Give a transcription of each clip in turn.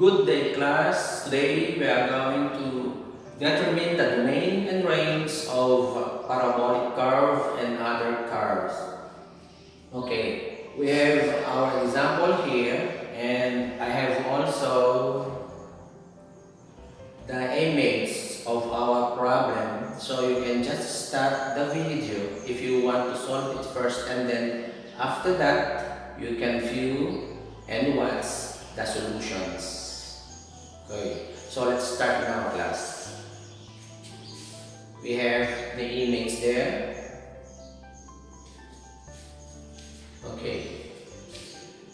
Good day, class. Today we are going to determine the domain and range of parabolic curve and other curves. Okay, we have our example here, and I have also the image of our problem, so you can just start the video if you want to solve it first, and then after that you can view and watch the solutions. Okay, so let's start now, class. We have the image there. Okay,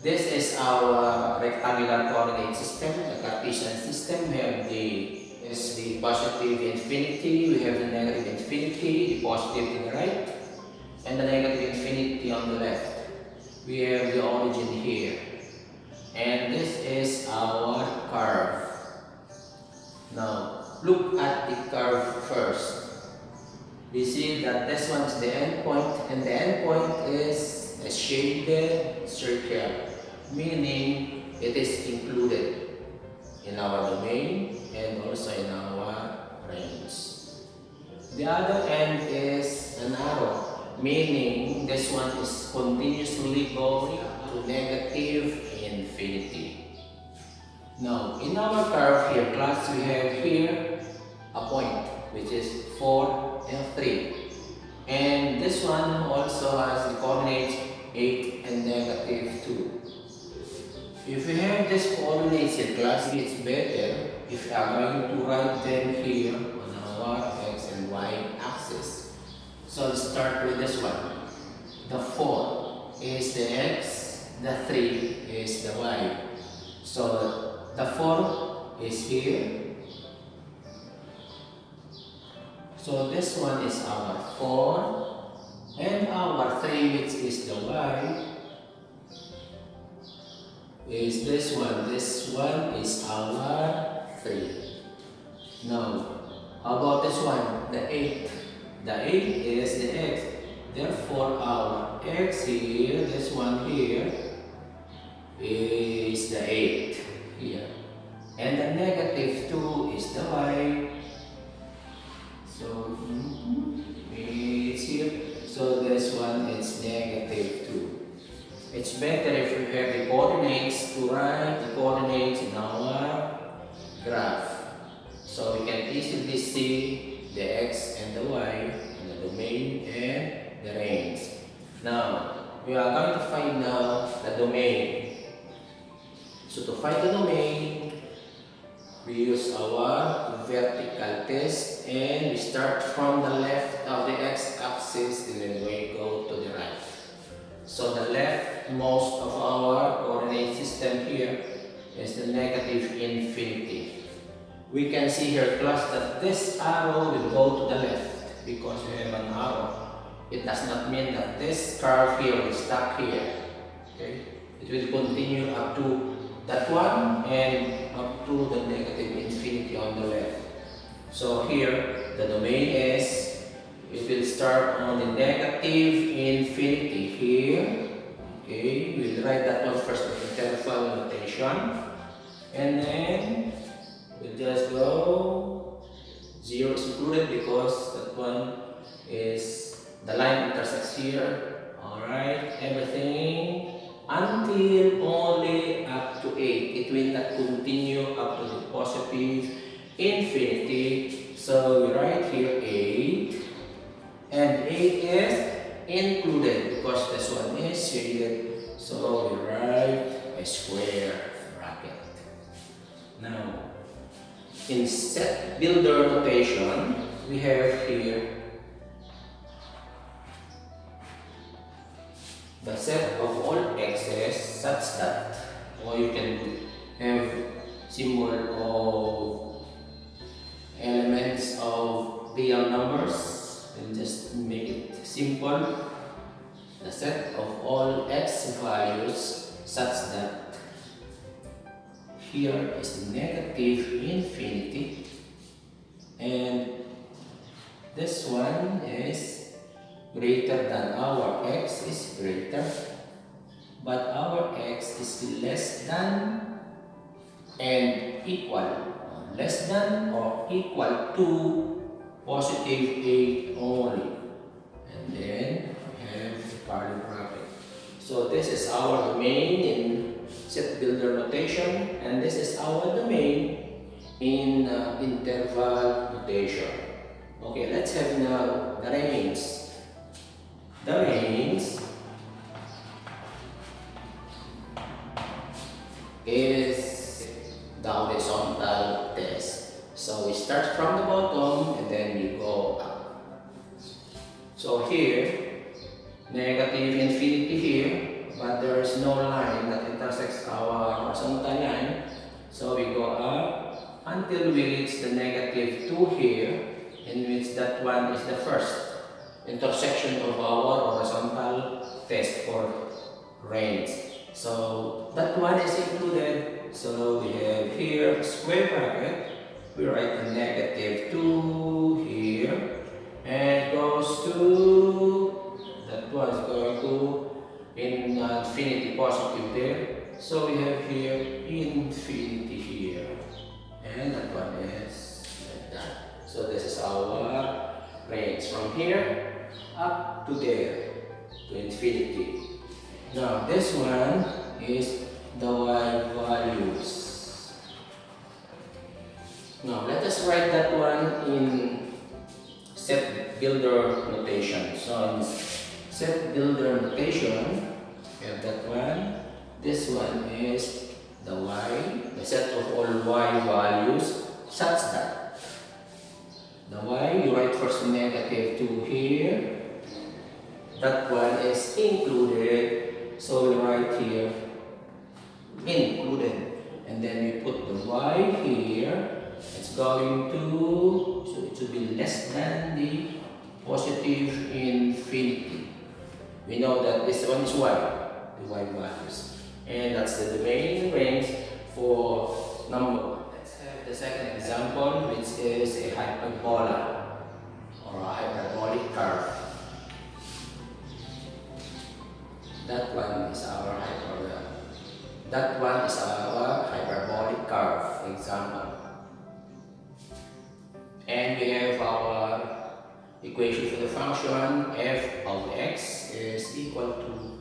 this is our rectangular coordinate system, the Cartesian system. We have the positive infinity, we have the negative infinity, the positive to the right, and the negative infinity on the left. We have the origin here, and this is our curve. Now, look at the curve first. We see that this one is the end point, and the end point is a shaded circle, meaning it is included in our domain and also in our range. The other end is an arrow, meaning this one is continuously going to negative infinity. Now, in our curve here, class, we have here a point which is 4 and 3. And this one also has the coordinates 8 and negative 2. If we have this coordinates here, class, it's better if we are going to write them here on our x and y axis. So let's start with this one. The 4 is the x, the 3 is the y. So the 4 is here. So this one is our 4, and our 3, which is the y, is this one. This one is our 3. Now, how about this one? The 8. The 8 is the x. Therefore, our x here, this one here, is the 8 here. And the negative 2 is the y. So, it's here. So, this one is negative 2. It's better if we have the coordinates to write the coordinates in our graph. So we can easily see the x and the y in the domain and the range. Now, we are going to find now the domain. So to find the domain, we use our vertical test, and we start from the left of the x-axis and then we go to the right. So the leftmost of our coordinate system here is the negative infinity. We can see here, class, that this arrow will go to the left because we have an arrow. It does not mean that this curve here will stop here. Okay? It will continue up to that one and up to the negative infinity on the left. So here, the domain is, it will start on the negative infinity here. Okay, we'll write that one first with interval notation. And then we'll just go 0 is included because that one is the line intersects here. Alright, everything until only up to 8. It will not continue up to the positive infinity. So we write here 8. And 8 is included because this one is shaded. So we write a square bracket. Now, in set builder notation, we have here the set of all x's such that, or you can have symbol of elements of real numbers and just make it simple. The set of all x values such that here is the negative infinity and this one is greater than our x is greater, but our x is less than and equal, less than or equal to positive 8 only. And then we have the curly bracket. So this is our domain in set builder notation, and this is our domain in interval notation. Okay, let's have now the range. The range is the horizontal test. So we start from the bottom and then we go up. So here, negative infinity here, but there is no line that intersects our horizontal line. So we go up until we reach the negative 2 here, in which that one is the first intersection of our horizontal test for range. So that one is included. So we have here square bracket. We write the negative 2 here, and goes to, that one is going to infinity positive there. So we have here infinity here, and that one is like that. So this is our range from here up to there, to infinity. Now this one is the y values. Now let us write that one in set builder notation. So in set builder notation, we have that one. This one is the y, the set of all y values, such that the y, you write first negative 2 here. That one is included, so we write here included, and then we put the y here. It's going to, so it should be less than the positive infinity. We know that this one is y, the y values, and that's the domain range for number 1. Let's have the second example, which is a hyperbola or a hyperbolic curve. That one is our hyperbola. That one is our hyperbolic curve example. And we have our equation for the function f of x is equal to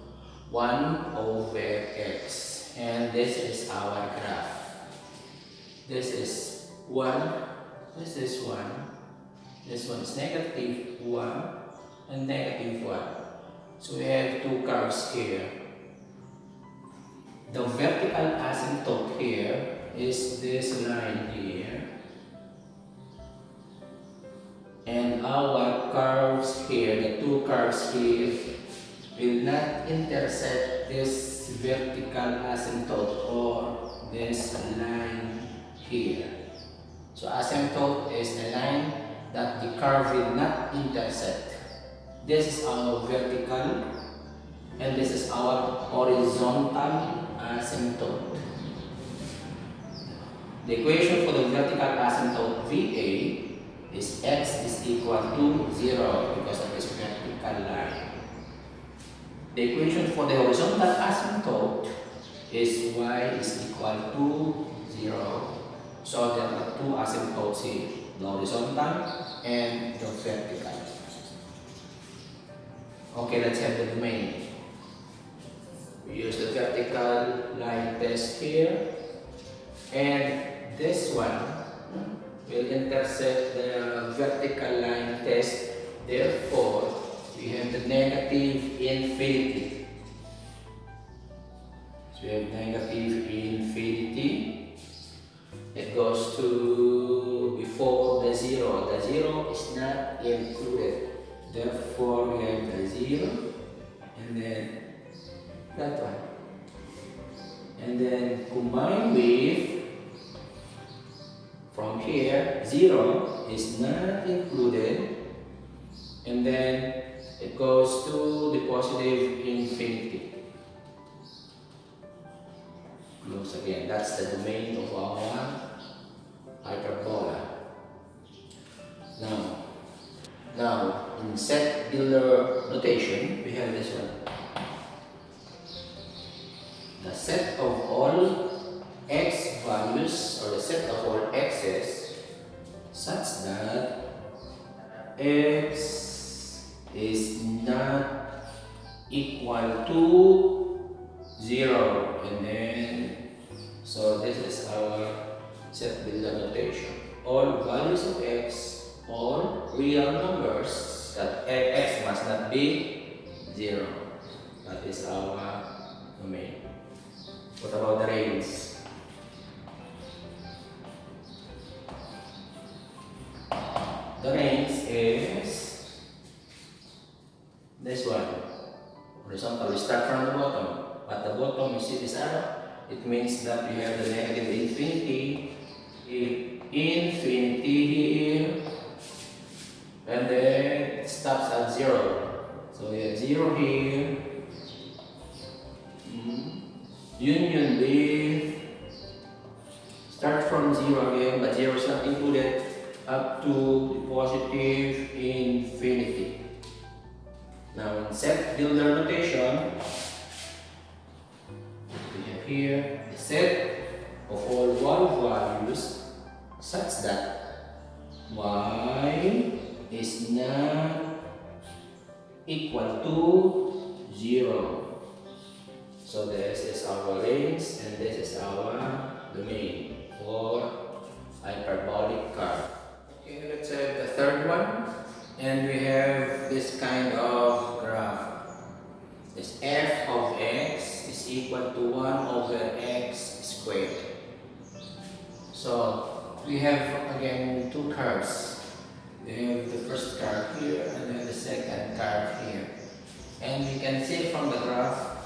1 over x. And this is our graph. This is 1, this is 1, this one is negative 1, and negative 1. So we have two curves here. The vertical asymptote here is this line here. And our curves here, the two curves here, will not intersect this vertical asymptote or this line here. So asymptote is a line that the curve will not intersect. This is our vertical, and this is our horizontal asymptote. The equation for the vertical asymptote VA is x is equal to 0 because of this vertical line. The equation for the horizontal asymptote is y is equal to 0. So there are two asymptotes here, the horizontal and the vertical. Okay, let's have the domain. We use the vertical line test here, and this one will intersect the vertical line test. Therefore, we have the negative infinity. So we have negative infinity. It goes to before the 0. The 0 is not included. Therefore, we have the 0, and then that one. And then combine with, from here, 0 is not included, and then it goes to the positive infinity. Close again. That's the domain of our hyperbola. Now, in set builder notation, we have this one. The set of all x values equal to 0. And then, so this is our set builder notation. All values of x, all real numbers, that x must not be 0. That is our domain. What about the range? The range is this one. Horizontal, we start from the bottom. At the bottom, you see this arrow. It means that we have the negative infinity. Infinity here. And then it stops at 0. So we have 0 here. Union with. Start from 0 again, but 0 is not included. Up to positive infinity. Now in set builder notation, we have here the set of all y values such that y is not equal to 0. So this is our range and this is our domain for hyperbolic curve. Okay, let's have the third one. And we have this kind of graph. This f of x is equal to 1 over x squared. So we have again two curves. We have the first curve here and then the second curve here. And we can see from the graph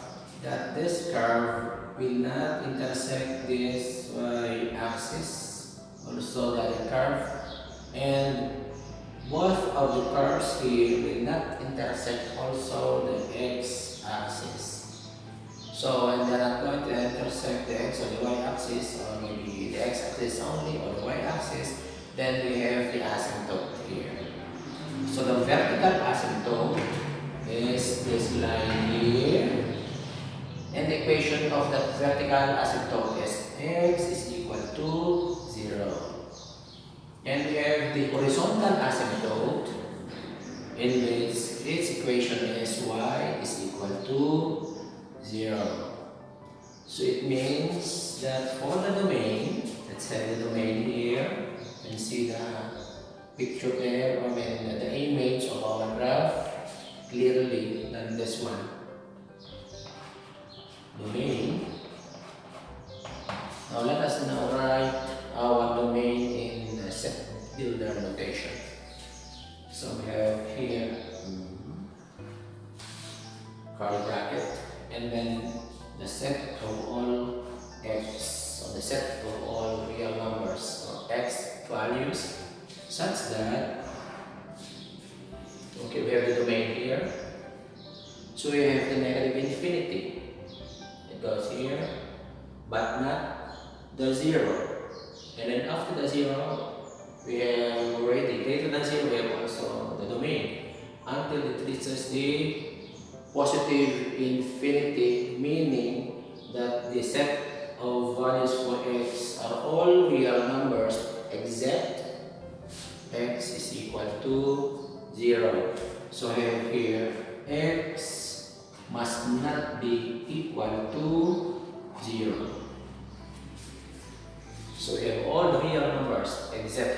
that this curve will not intersect this y-axis, also the other curve. And both of the curves here will not intersect also the x-axis. So when they are not going to intersect the x or the y-axis, or maybe the x-axis only or the y-axis, then we have the asymptote here. So the vertical asymptote is this line here. And the equation of the vertical asymptote is x is equal to 0. And we have the horizontal asymptote, in which its equation is y is equal to 0. So it means that for the domain, let's have the domain here, and see the picture there, or the image of our graph clearly than this one. Domain. Now let us now write our domain in the set builder notation. So we have here curly bracket, and then the set of all x, or the set of all real numbers or x values, such that, okay, we have the domain here. So we have the negative infinity. It goes here, but not the 0. And then after the 0, we have already greater than 0, we have also the domain until it reaches the positive infinity, meaning that the set of values for x are all real numbers except x is equal to 0. So we have here x must not be equal to 0. So we have all the real numbers except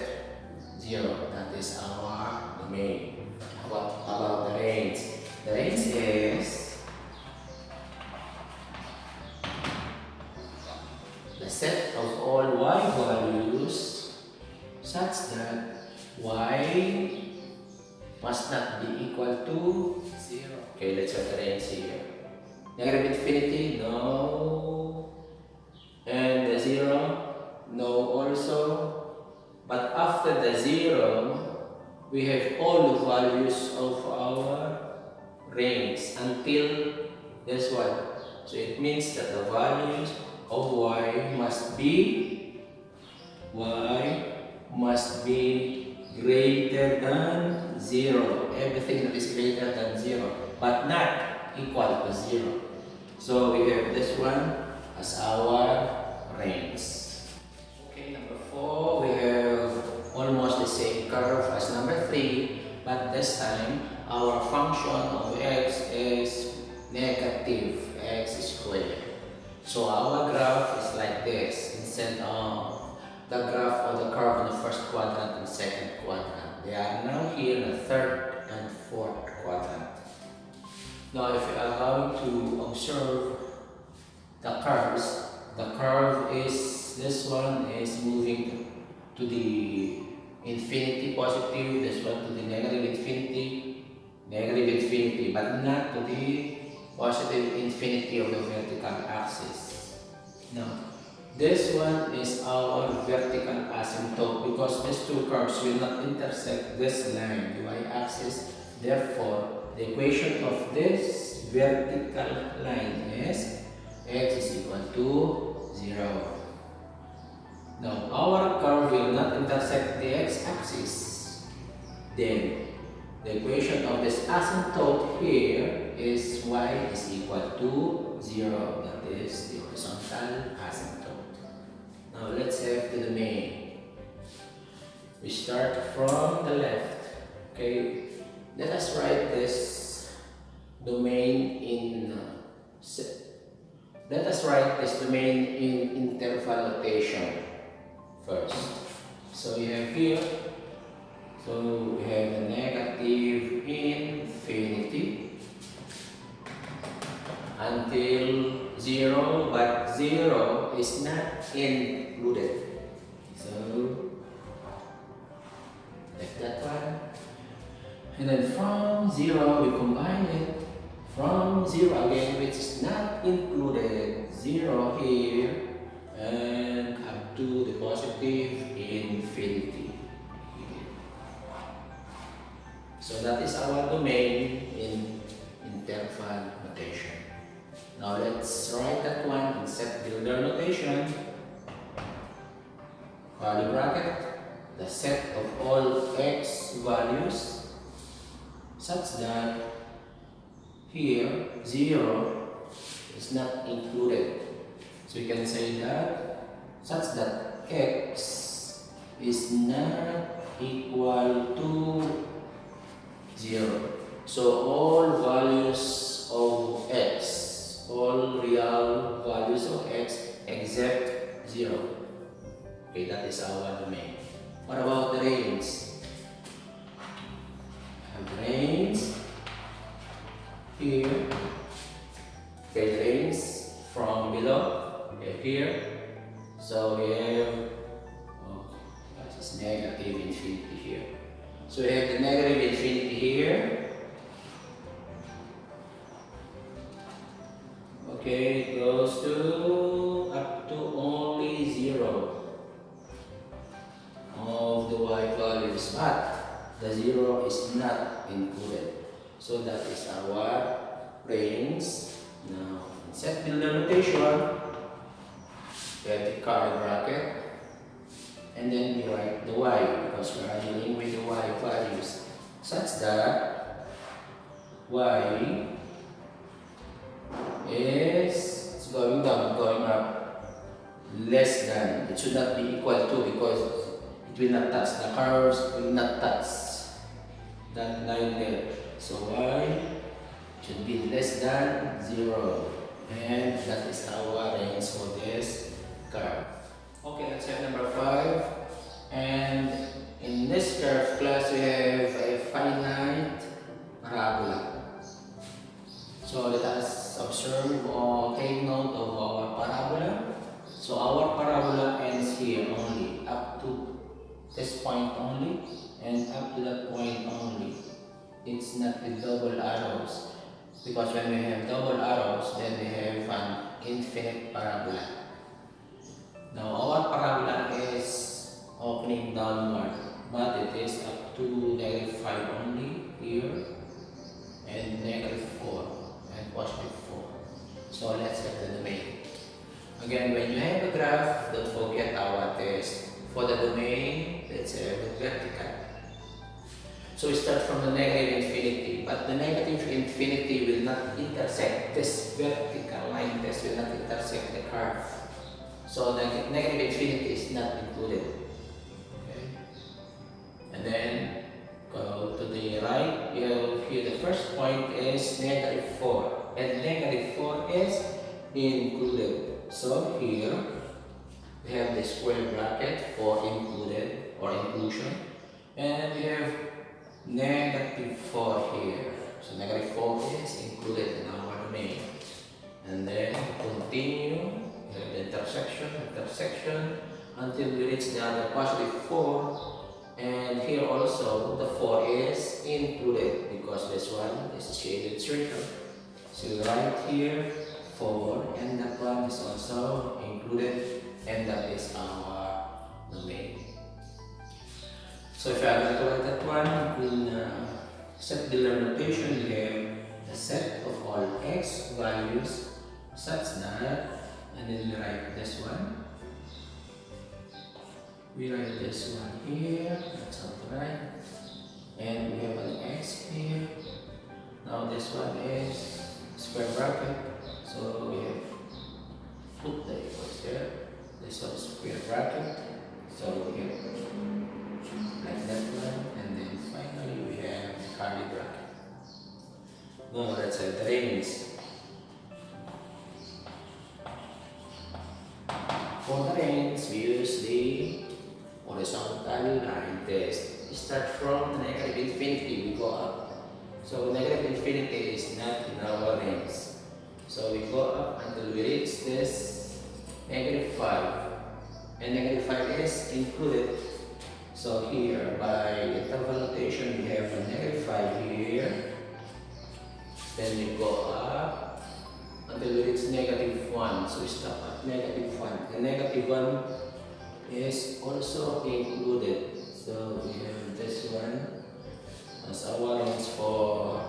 0. That is our domain. What about the range? The range is the set of all y values such that y must not be equal to 0. Okay, let's have the range here. Negative infinity, no. And the 0, no also. But after the 0, we have all the values of our range until this one. So it means that the values of y must be greater than 0. Everything that is greater than 0, but not equal to 0. So we have this one as our range. Okay, number 4, we have almost the same curve as number 3, but this time our function of x is Now if we are going to observe the curves, the curve is, this one is moving to the infinity positive, this one to the negative infinity, but not to the positive infinity of the vertical axis. Now, this one is our vertical asymptote because these two curves will not intersect this line, the y-axis. Therefore, the equation of this vertical line is x is equal to 0. Now, our curve will not intersect the x-axis. Then, the equation of this asymptote here is y is equal to 0. That is the horizontal asymptote. Now, let's have the domain. We start from the left. Okay, let us write this domain in interval notation first. So we have here, so we have a negative infinity until 0, but 0 is not included. So like that one. And then from 0 we combine it. From 0 again, which is not included, 0 here, and up to the positive infinity. So that is our domain in interval notation. Now let's write that one in set builder notation. Curly bracket, the set of all x values such that here 0 is not included. So we can say that such that x is not equal to 0. So all values of x, all real values of x except 0. Okay, that is our domain. What about the range? The range here. Okay, the range from below. Okay, here. So we have that is negative infinity here. So we have the negative infinity here. Okay, it goes to up to only 0 of the y values, but the 0 is not included. So that is our range. Now, in set builder notation, we have the curly bracket, and then we write the y because we are dealing with the y values, such that y is going down, going up, less than. It should not be equal to because it will not touch. The curves will not touch that line there. So y should be less than 0, and that is our range for this curve. Okay, let's have number 5. And in this curve class, we have a finite parabola. So let us observe or take note of our parabola. So our parabola ends here only, up to this point only, and up to that point only. It's not with double arrows, because when we have double arrows, then we have an infinite parabola. Now our parabola is opening downward, but it is up to -5 only here, and -4 and +4. So let's have the domain. Again, when you have a graph, don't forget our test. For the domain, let's have the vertical. So we start from the negative infinity, but the negative infinity will not intersect this vertical line. This will not intersect the curve. So the negative infinity is not included. Okay. And then go to the right. You have here the first point is -4, and -4 is included. So here we have the square bracket for included or inclusion, and we have -4 here. So negative 4 is included in our domain. And then continue, we have the intersection, until we reach the other positive 4. And here also, the 4 is included because this one is a shaded circle. So right here, 4, and that one is also included, and that is our domain. So if I am going to write that one in set-dealer notation, we have a set of all x values such that, and then we write this one. We write this one here, that's how to write. And we have an x here. Now this one is square bracket, so we have put the equals there. This one is square bracket, so we have like that one, and then finally we have curly bracket. Now let's have the range. For the range, we use the horizontal line test. We start from the negative infinity, we go up. So negative infinity is not in our range. So we go up until we reach this negative 5. And negative 5 is included. So here, by interval notation, we have a negative 5 here. Then we go up until we reach negative 1. So we stop at negative 1. The negative 1 is also included. So we have this one as our range for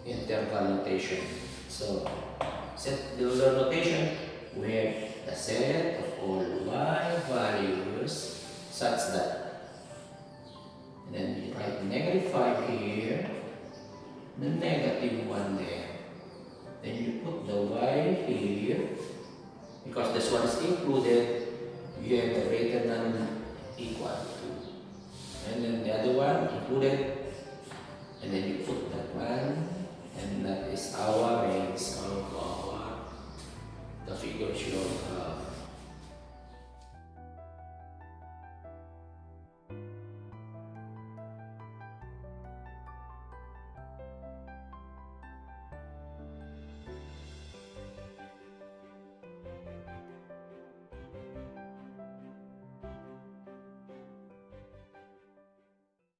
interval notation. So set the notation, we have a set of all y values such that, and then we write negative 5 here, the negative 1 there. Then you put the y here, because this one is included, you have the greater than equal to. And then the other one included, and then you put that one, and that is our range of the figure shown above.